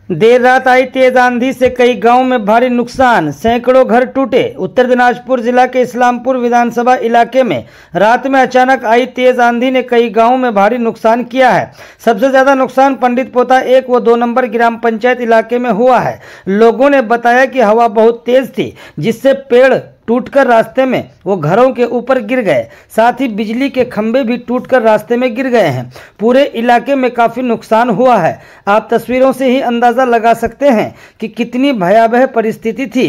देर रात आई तेज आंधी से कई गांवों में भारी नुकसान, सैकड़ों घर टूटे। उत्तर दिनाजपुर जिला के इस्लामपुर विधानसभा इलाके में रात में अचानक आई तेज आंधी ने कई गांवों में भारी नुकसान किया है। सबसे ज्यादा नुकसान पंडित पोता 1 व 2 नंबर ग्राम पंचायत इलाके में हुआ है। लोगों ने बताया कि हवा बहुत तेज थी, जिससे पेड़ टूटकर रास्ते में वो घरों के ऊपर गिर गए। साथ ही बिजली के खंभे भी टूटकर रास्ते में गिर गए हैं। पूरे इलाके में काफी नुकसान हुआ है। आप तस्वीरों से ही अंदाजा लगा सकते हैं कि कितनी भयावह परिस्थिति थी।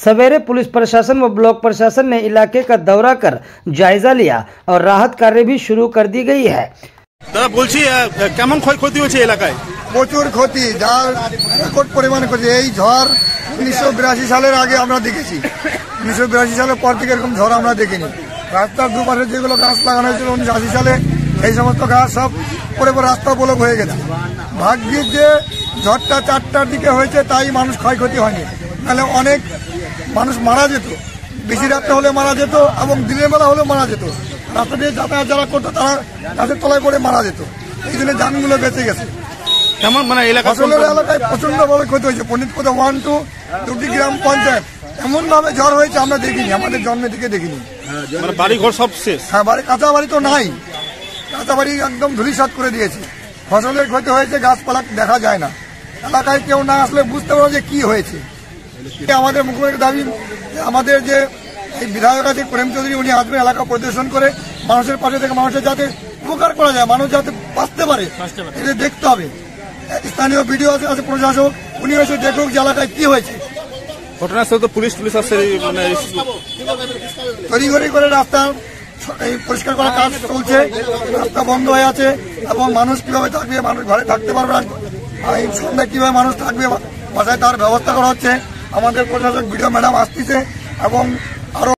सवेरे पुलिस प्रशासन व ब्लॉक प्रशासन ने इलाके का दौरा कर जायजा लिया और राहत कार्य भी शुरू कर दी गई है। দাদা বলছি কেমন ক্ষয়ক্ষতি হয়েছে এলাকায়? প্রচুর ক্ষতি, যা রেকর্ড পরিমাণে ক্ষতি। এই ঝড় 1982 সালের আগে আমরা দেখেছি। 1982 সালের পর থেকে এরকম ঝড় আমরা দেখিনি। রাস্তার দুপাশে যেগুলো গাছ লাগানো হয়েছিল 1980 সালে, এই সমস্ত গাছ সব পরে পরে রাস্তা ব্লক হয়ে গেছে। ভাগ্যিস যে ঝড়টা 4টার দিকে হয়েছে, তাই মানুষ ক্ষয়ক্ষতি হয়নি, নাহলে অনেক মানুষ মারা যেত। বেশি রাত্রে হলে মারা যেত এবং দিনের বেলা হলেও মারা যেত। রাস্তা দিয়ে যাতায়াত যারা করতো তারা গাছের তলায় পড়ে মারা যেত। এই জন্য যানগুলো বেঁচে গেছে। কেমন মানে ফসলের এলাকায় প্রচন্ড ভাবে ক্ষতি হয়েছে। পণ্ডিত পোতা 1, 2 দুটি গ্রাম পঞ্চায়েত এমন ভাবে ঝড় হয়েছে আমরা দেখিনি, আমাদের জন্মে থেকে দেখিনি। বাড়ি ঘর সব শেষ। হ্যাঁ, বাড়ি কাঁচা বাড়ি তো নাই, কাঁচা বাড়ি একদম ধূলিসাৎ করে দিয়েছে। ফসলের ক্ষতি হয়েছে, গাছপালা দেখা যায় না। এলাকায় কেউ না আসলে বুঝতে পারবো যে কি হয়েছে। আমাদের মুখ্যমন্ত্রীর দাবি, আমাদের যে এই বিধায়ক আছে প্রেম চৌধুরী, উনি আসবেন এলাকা পরিদর্শন করে মানুষের পাশে থেকে মানুষের যাতে উপকার করা যায়, মানুষ যাতে বাঁচতে পারে, এটা দেখতে হবে। স্থানীয় বিডিও আছে, প্রশাসক, উনি এসে দেখুক যে এলাকায় কি হয়েছে। ঘটনাস্থলে তো পুলিশ আসছে, মানে তড়িঘড়ি করে রাস্তা পরিষ্কার করার কাজ চলছে। রাস্তা বন্ধ হয়ে আছে এবং মানুষ কিভাবে থাকবে, মানুষ ঘরে থাকতে পারবে না, সন্ধ্যায় কিভাবে মানুষ থাকবে বাসায় তার ব্যবস্থা করা হচ্ছে। আমাদের প্রশাসক বিডিও ম্যাডাম আসতেছে এবং